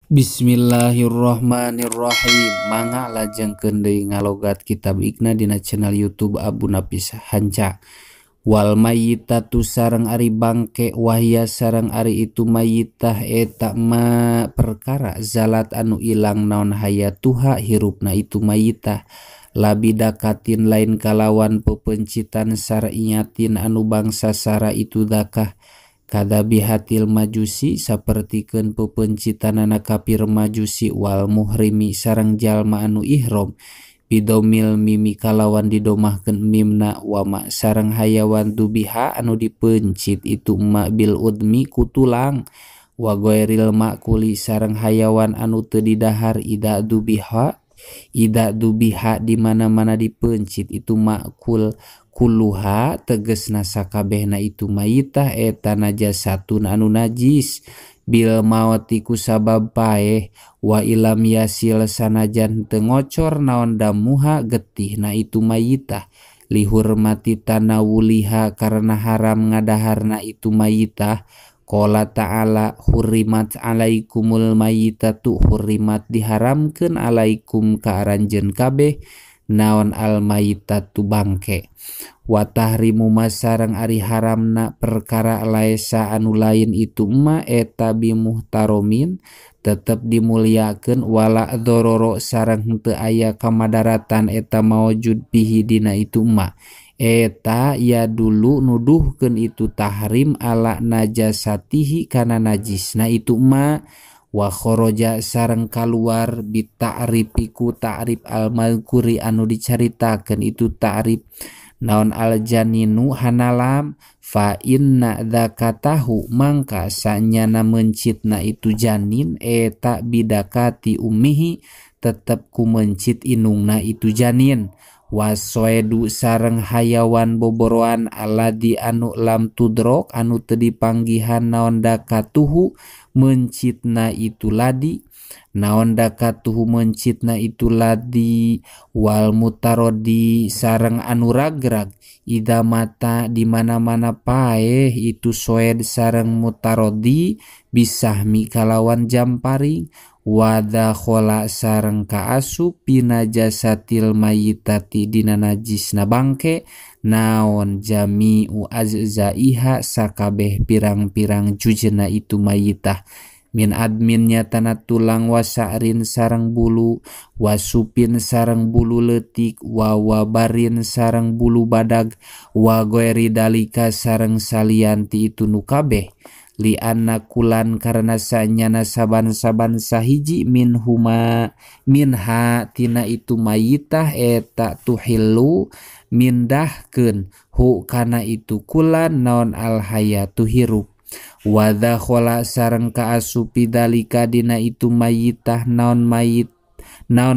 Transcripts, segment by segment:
Bismillahirrahmanirrahim. Mangga lajengkeun deui ngalogat kitab Ikna dina channel YouTube Abu Nafis Hanca. Wal mayyitatu sareng ari bangke wahya sareng ari itu mayyitah eta ma perkara zalat anu ilang naon hayatuha hirupna itu mayyitah labidakatin lain kalawan pepencitan sar'iyatin anu bangsa sara itu dakah kada bihatil majusi sapertikeun pepencitanana kafir majusi wal muhrimi sareng jalma anu ihram bidomil mimi kalawan didomahkeun mimna wama sareng hayawan dubiha anu dipencit itu ma bil udmi kutulang wa ghairil maquli sareng hayawan anu teu didahar ida dubiha di mana-mana dipencit itu makul kuluha tegesna sakabehna itu mayitah eta najasatun anu najis bil mawati ku sabab paeh wa ilam yasil sanajan teu ngocor naon damuha getihna itu mayitah lihurmati tanawuliha karena haram ngadaharna itu mayitah. Qala ta'ala hurrimat alaikumul mayyitatu hurrimat diharamkeun alaikum ka aranjeun kabeh naon al mayyitatu bangke wa tahrimu masareng ari haramna perkara laesa anu lain itu ma eta bimuhtaromin tetep dimuliakeun wala dororo sareng teu aya kamadaratan eta maujud bihi dina itu ma eta ya dulu nuduhkeun itu tahrim ala najasatihi kana najisna itu ma wa kharaja sareng kaluar bi ta'rifiku ta'rif al mazkuri anu dicaritakeun itu ta'rif naon al janinu hanalam fa inna dzakatahu mangka sanyana mencitna itu janin eta bidakati ummihi tetep ku mencit inungna itu janin wasoedu sareng hayawan boboroan aladi anu lam tudrok anu teu dipanggihan naon dakatuhu mencitna itu ladi naon dakatuhu mencitna itu ladi wal mutarodi sareng anu ragrag ida mata di mana-mana paeh itu soed sareng mutarodi bisahmi kalawan jamparing wada khola sareng kaasup pinajasatil mayitati dina najisna bangke naon jami'u azzaiha sakabeh pirang-pirang jujena itu mayitah min adminnya tanah tulang wasa'rin sareng bulu wasupin sareng bulu letik wawabarin sareng bulu badag wa ghairi dalika sareng salianti itu nu kabeh li anna kulan karena sanyana saban-saban sahiji minha tina itu mayitah eta tuhillu mindahkeun hu kana itu kulan naon al hayatu hirup wadha khola sareng kaasupi dalika dina itu mayitah naon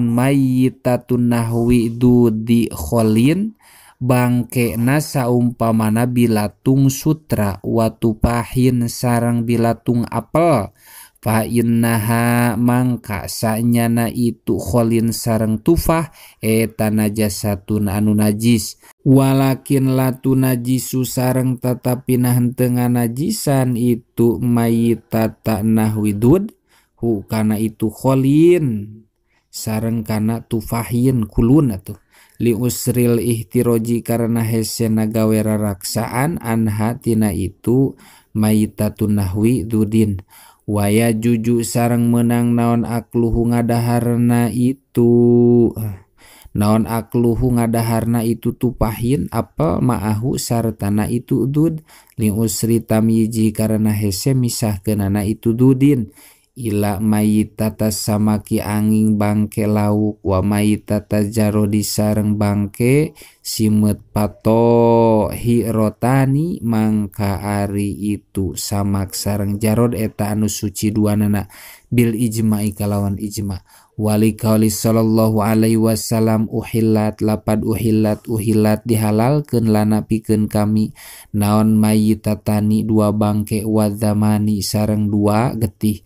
mayitatun nahwi dudi kholin bangke nasa umpamana bilatung sutra watu pahin sarang bilatung apel fa innaha mangka sanyana itu kholin sarang tufah eta najasatun anu najis walakin latu najisu sarang tetapi henteu nganajisan itu mayitata nahwidud hu kana itu kholin sareng kana tufahin kulun atuh li usril ihtiroji karena hese nagawe raraksaan anha tina itu mayitatun nahwi dudin waya juju sareng menang naon akluhu ngadaharna itu tupahin apel ma'ahu sartana itu dud li usri tamyiji karena hese misahkeunana itu dudin ila mayitata samaki angin bangke lauk wa mayitata jarodi sareng bangke simet pato hirotani mangka ari itu samak sareng jarod eta anu suci duanana bil ijma'i kalawan ijma' wali qauli sallallahu alaihi wasallam uhillat lapad uhillat dihalalkeun lana pikeun kami naon mayitatani dua bangke wa zamani sareng dua getih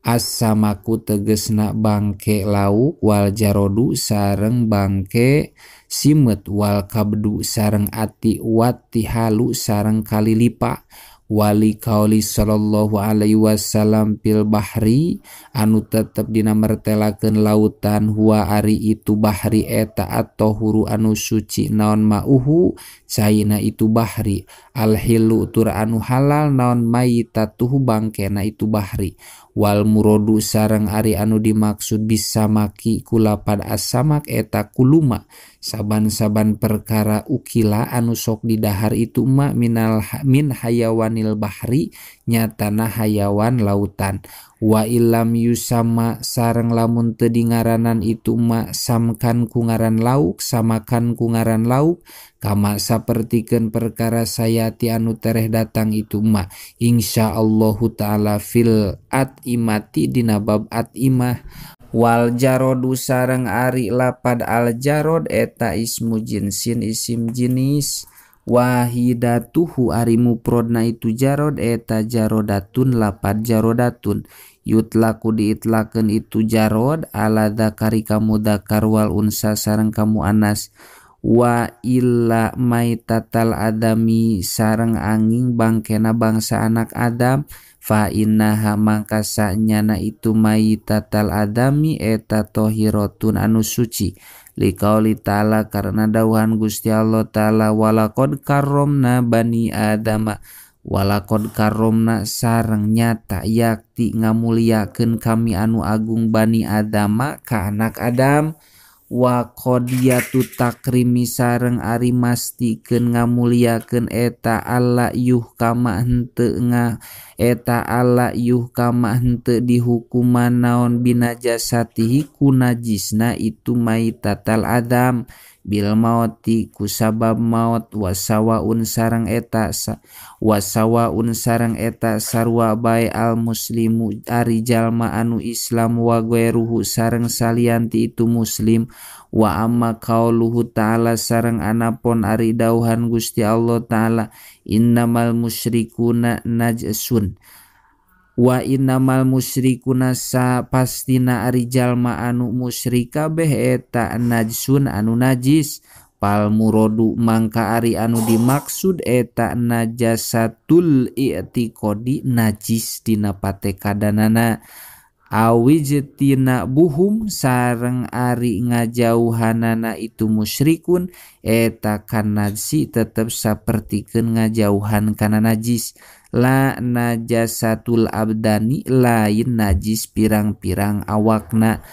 as-samaku tegesna bangke lauk wal jarodu sareng bangke simet wal kabdu sareng ati wati halu sareng kalilipa wali qauli sallallahu alaihi wasallam fil bahri anu tetep dina mertelakeun lautan huwa ari itu bahri eta atau huru anu suci naon mauhu caina itu bahri al hilu tur anu halal naon mayitatuhu bangkena itu bahri wal murodu sareng ari anu dimaksud bisa maki kulapad asamak eta kuluma saban-saban perkara ukila anu sok didahar itu min hayawanil bahri nyatana hayawan lautan wa illam yusama sareng lamun teu dingaranan itu samkan ku ngaran lauk samakan ku ngaran lauk kama sapertikeun perkara sayati anu tereh datang itu insyaallahu taala fil imati dina bab imah wal jarodu sareng ari lapad al jarod eta ismu jinsin isim jinis wahidatuhu ari mufradna itu jarod eta jarodatun lapad jarodatun yutlaku diitlakeun itu jarod ala dzakari kamu dzakar wal unsa sareng kamu anas wa illa maitatal adami sareng angin bangkena bangsa anak Adam fa innaha mangka sanyana itu maitatal adami eta tohiratun anu suci liqauli ta'ala karena dawuhan Gusti Allah ta'ala walaqad karramna bani adama walaqad karramna sareng nyata yakti ngamuliakeun kami anu agung bani adama ka anak Adam wa qadiyatu takrimi sareng ari mastikeun ngamuliakeun eta alla yuh kama henteu eta alla yuh kama henteu dihukuman naon binajasatihi ku najisna itu maitatal adam bil mauti ku sabab maut wasawaun sareng eta sarwa bae al muslimu ari jalma anu Islam wa ghairuhu sareng salianti itu muslim wa amma qauluhu ta'ala sareng anapun ari dauhan Gusti Allah ta'ala innamal musyrikuna najsun wa innamal musyrikuna pastina ari jalma anu musyrik kabeh eta najsun anu najis pal murodu mangka ari anu dimaksud eta najasatul i'tiqadi najis dina patekadanana awijtina buhum sareng ari ngajauhanana itu musyrikun eta kan najsi tetep sapertikeun ngajauhan kana najis la najasatul abdani lain najis pirang-pirang awakna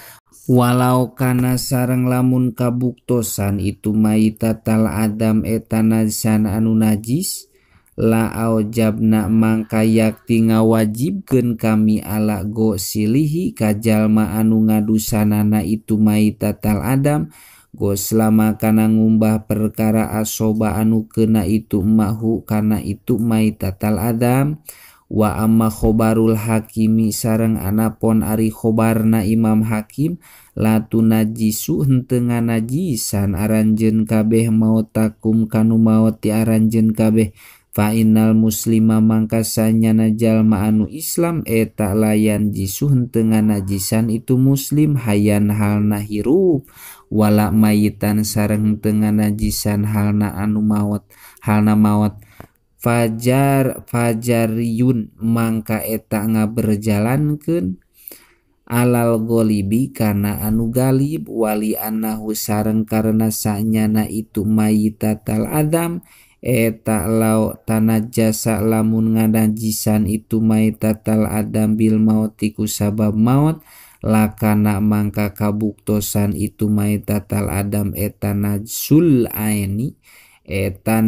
walau kana sareng lamun kabuktosan itu maitatal adam eta najan anu najis la aujabna mangka yakti ngawajibkeun kami ala go silihi ka jalma anu ngadusanana itu maitatal adam go selama kana ngumbah perkara asoba anu kena itu mahu kana itu maitatal adam wa amma khobarul hakimi sareng anapon ari khobarna Imam Hakim latu najisu henteu nganajisan aranjeun kabeh mautakum kanu maot ti aranjeun kabeh fa innal muslima mangka sanyana jalma anu Islam eta layan jisu henteu nganajisan itu muslim hayan halna hirup wala mayitan sareng henteu nganajisan halna anu maot halna maot fajariyun mangka eta ngaberjalankeun alal golibi kana anu galib wali annahu sareng karena sanyana itu mayitatal adam eta lau tanajasa lamun nganajisan itu maitatal adam bil mauti ku sabab maut lakana mangka kabuktosan itu maitatal adam eta najsul aini eta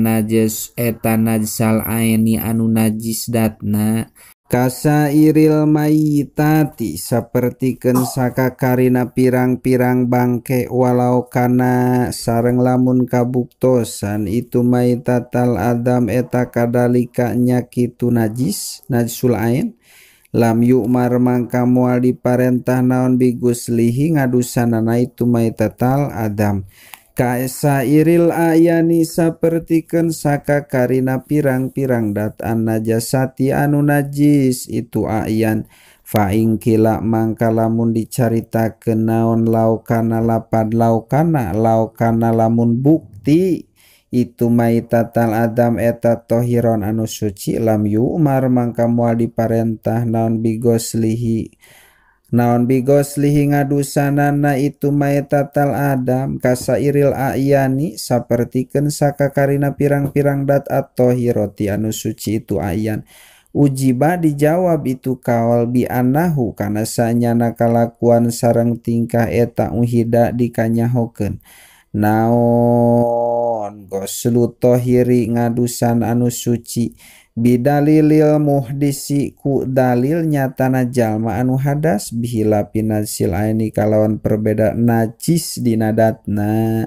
najsal aini anu najis datna kasairil mayitati sapertikeun sakakarina pirang-pirang bangke walau kana sareng lamun kabuktosan itu maitatal adam eta kadalika nyakitu najis najsul ain lam yu'mar mangka moal diparentah naon biguslihi ngadusanana itu maitatal adam kaesa iril ayani sapertikeun sakakarina pirang-pirang dat an najasati anu najis itu ayan fa ingkila mangka lamun dicaritakeun naon laukana lapad laukana lamun bukti itu maitatal adam eta tohiron anu suci lam yu umar mangka moal diparentah naon bigoslihi ngadusanana itu maitatal adam kasairil ayani sapertikeun sakakarina pirang-pirang dat at-tohiroti anu suci itu ayan. Ujiba dijawab itu kaul bi anahu kana sanyana kalakuan sareng tingkah eta uhida dikanyahokeun naon goslu tohiri ngadusan anu suci bidalilil muhdisi ku dalil nyatana jalma anu hadas bihilapin nasil aini kalawan perbeda najis dina datna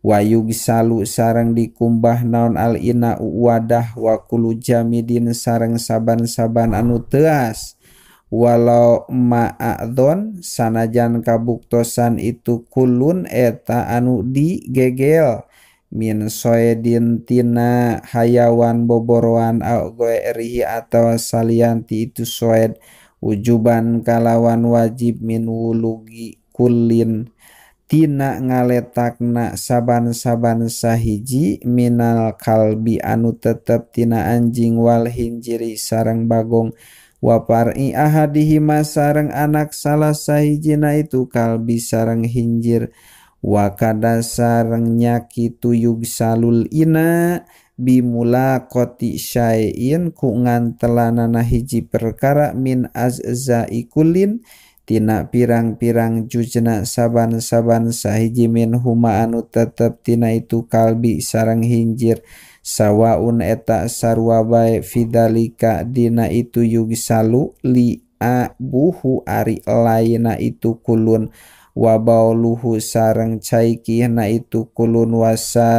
wayug salu sareng dikumbah naon al ina wadah wa kulu jamidin sareng saban-saban anu teas walau ma'adon sanajan kabuktosan itu kulun eta anu digegel min soedin tina hayawan boboroan au goerihi atau salianti itu soed ujuban kalawan wajib min wulugi kulin tina ngaletakna saban-saban sahiji minal kalbi anu tetep tina anjing wal hinjiri sareng bagong wapar'i ahadihima sareng anak salah sahijina itu kalbi sareng hinjir wakada sareng nyakitu yugsalul ina bimula koti syai'in ku ngantelanana hiji perkara min azza'i kulin tina pirang-pirang jujna saban-saban sahiji min huma anu tetep tina itu kalbi sareng hinjir sawaun eta sarua bae fidalika dina itu yugsalu li abuhu ari laina itu kulun wabauluhu sareng caikihna itu kulun wasa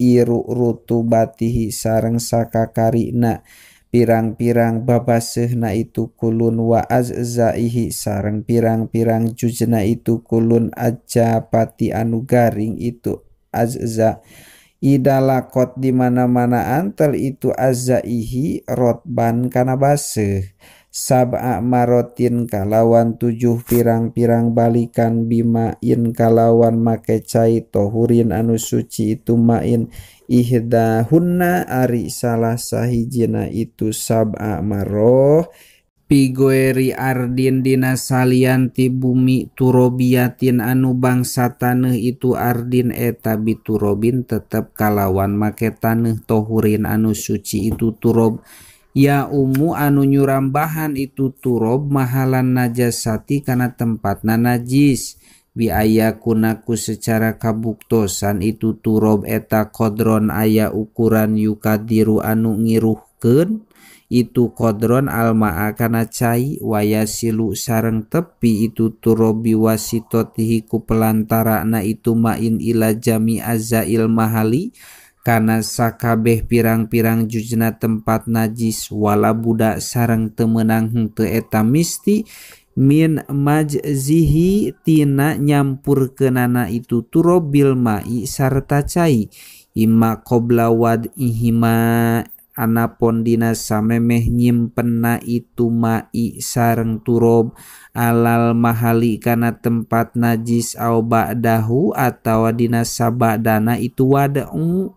iru rutubatihi sareng sakakarina pirang-pirang babasehna itu kulun wa azzaihi sareng pirang-pirang jujna itu kulun aja pati anu garing itu azza idalakot di mana-mana antel itu azzaihi rotban kana baseh sab'a marotin kalawan 7 pirang-pirang balikan bimain kalawan make cai tohurin anu suci itu main ihdahunna ari salah sahijina itu sab'a maroh pigoeri ardin dina salianti bumi turobiatin anu bangsa taneuh itu ardin eta biturobin tetep kalawan make taneuh tohurin anu suci itu turob ya umu anu nyurambahan itu turob mahalan najasati kana tempatna najis biaya kunaku secara kabuktosan itu turob eta kodron aya ukuran yukadiru anu ngiruhkeun itu kodron alma'a kana cai wayasilu sareng tepi itu turob biwasitotihi ku pelantarana itu main ila jami azzail mahali kana sakabeh pirang-pirang jujna tempat najis wala budak sareng temenang henteu eta misti min majzihi tina nyampurkeunana itu turob bil mai sarta cai imma qabla wad'ihima anapon dina samemeh nyimpenna itu mai sareng turob alal mahali kana tempat najis au ba'dahu atawa dina sabadana itu wada'u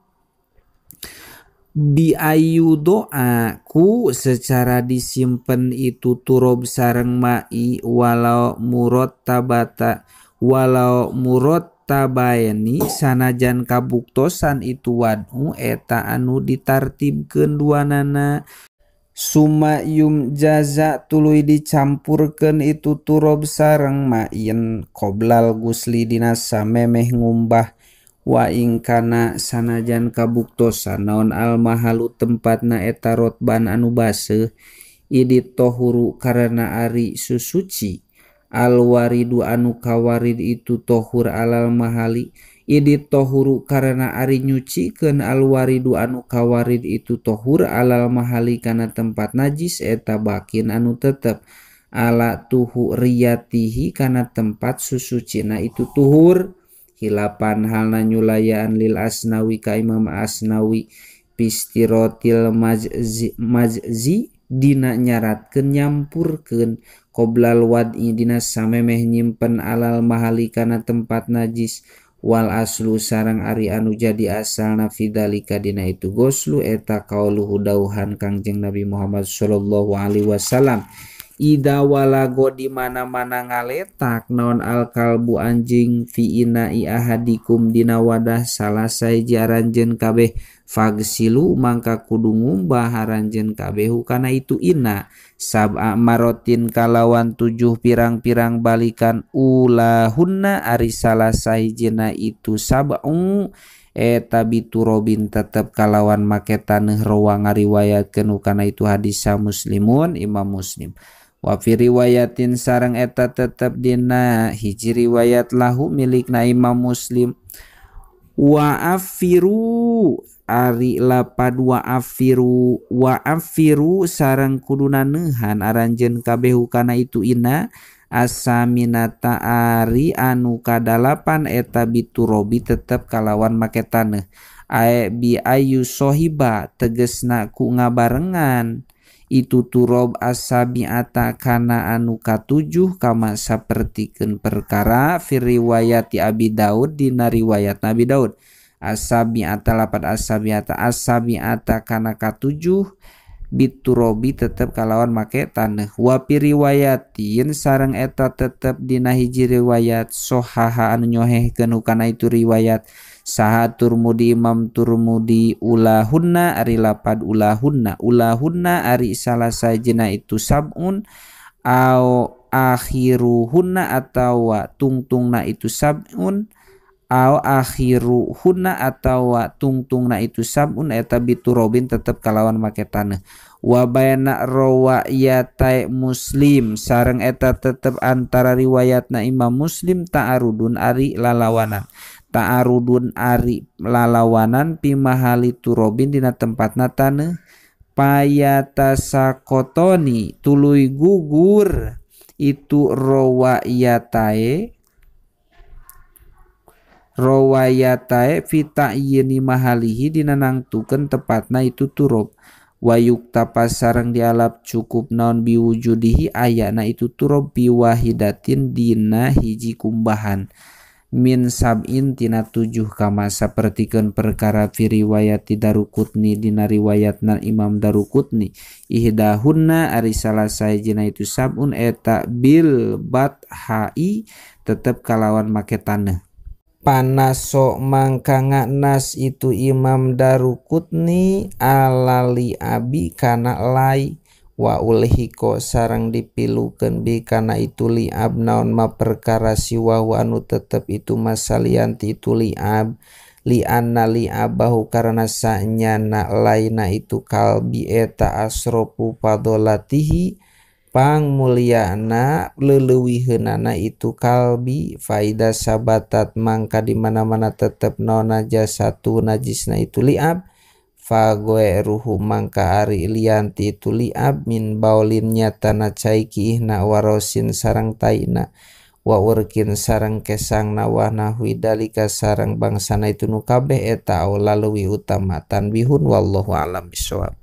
bi ayu doa ku secara disimpen itu turob sareng mai walau murad tabaeni sanajan kabuktosan itu wad'u eta anu ditartibkeun duanana summa yum jaza tuluy dicampurkeun itu turob sareng main qoblal gusli dina samemeh ngumbah wa ingkana sanajan kabuktosan naon al mahalu tempatna eta rotban anu baseuh idit tohuru karena ari susuci al waridu anu kawarid itu tohur alal mahali idit tohuru karena ari nyucikeun al waridu anu kawarid itu tohur alal mahali kana tempat najis eta bakin anu tetep ala tuhu riyatihi kana tempat susucina itu tuhur hilapan halna nyulayaan lil asnawi ka Imam Asnawi pistirotil majzi dina nyaratkeun nyampurkeun qoblal wad'i dina samemeh nyimpen alal mahali kana tempat najis wal aslu sareng ari anu jadi asalna fidzalika dina itu goslu eta qauluhu dauhan Kangjeng Nabi Muhammad sallallahu alaihi wasallam ida walago di mana-mana ngaletak naon al kalbu anjing fi inai ahadikum dina wadah salah saeji aranjeun kabeh fagsilu mangka kudu ngumbah aranjeun kabeh kana itu ina sab'a marotin kalawan 7 pirang-pirang balikan ulahunna ari salah sahijina itu sab'u eta biturobin tetep kalawan make taneuh rawa ngariwayatkeun kana itu hadis Muslimun Imam Muslim wa fi riwayatin sareng eta tetep dina hiji riwayat lahu milikna Imam Muslim wa afiru ari lapad wa afiru sareng kuduna neuhan aranjeun kabeh kana itu ina asaminata ari anu kadalapan eta biturobi tetep kalawan make taneuh bi ayu sohiba tegesna ku ngabarengan itu turob asabiata kana anu katujuh kama sapertikeun perkara fi riwayati Abi Daud dina riwayat Nabi Daud asabiata lapad asabiata kana katujuh biturobi tetep kalawan make taneuh wa pi riwayatin sareng eta tetep dina hiji riwayat sohaha anu nyohehkeun kana itu riwayat saha Turmudi Imam Turmudi ulahunna ari lapad ulahunna ari salah sajina itu sab'un au akhiruhunna atawa tungtungna itu sab'un au akhiruhunna atawa tungtungna itu sab'un eta biturobin tetep kalawan make taneuh wa bayana riwayat Muslim sareng eta tetep antara riwayatna Imam Muslim ta'arudun ari lalawanan pimahali turobin dina tempatna taneuh payatasakotoni tuluy gugur itu rawayatae fita yini mahalihi dina nangtukeun tepatna itu turob wayuk tapas sareng dialap cukup naon biwujudihi ayana itu turob biwahidatin dina hiji kumbahan min sab'in tina 7 kama sapertikeun perkara fi riwayat Daruqutni dina riwayatna Imam Daruqutni ihdahunna ari salah sahijina itu sab'un eta bil bathai tetep kalawan make taneuh panaso mangka ngaknas itu Imam Daruqutni alali abi kana lai wa ulhiko sareng dipilukeun bi kana itu li'ab naon ma perkara siwa anu tetep itu masalianti itu li'ab li'anna li'abahu karena sanyana laina itu kalbi eta asrofu fadolatihi pang mulyana leulewiheunana itu kalbi faida sabatat mangka di mana-mana tetep naon najasatu najisna itu li'ab fagoe ruhu mangka ari lianti itu li'ab min baulin nyatana caiki ihna warosin sarang taina wa urkin sarang kesangna wa nahwi dalika sarang bangsana itu nu kabeh eta aula leuwih utama tanbihun wallahu alam bisawab.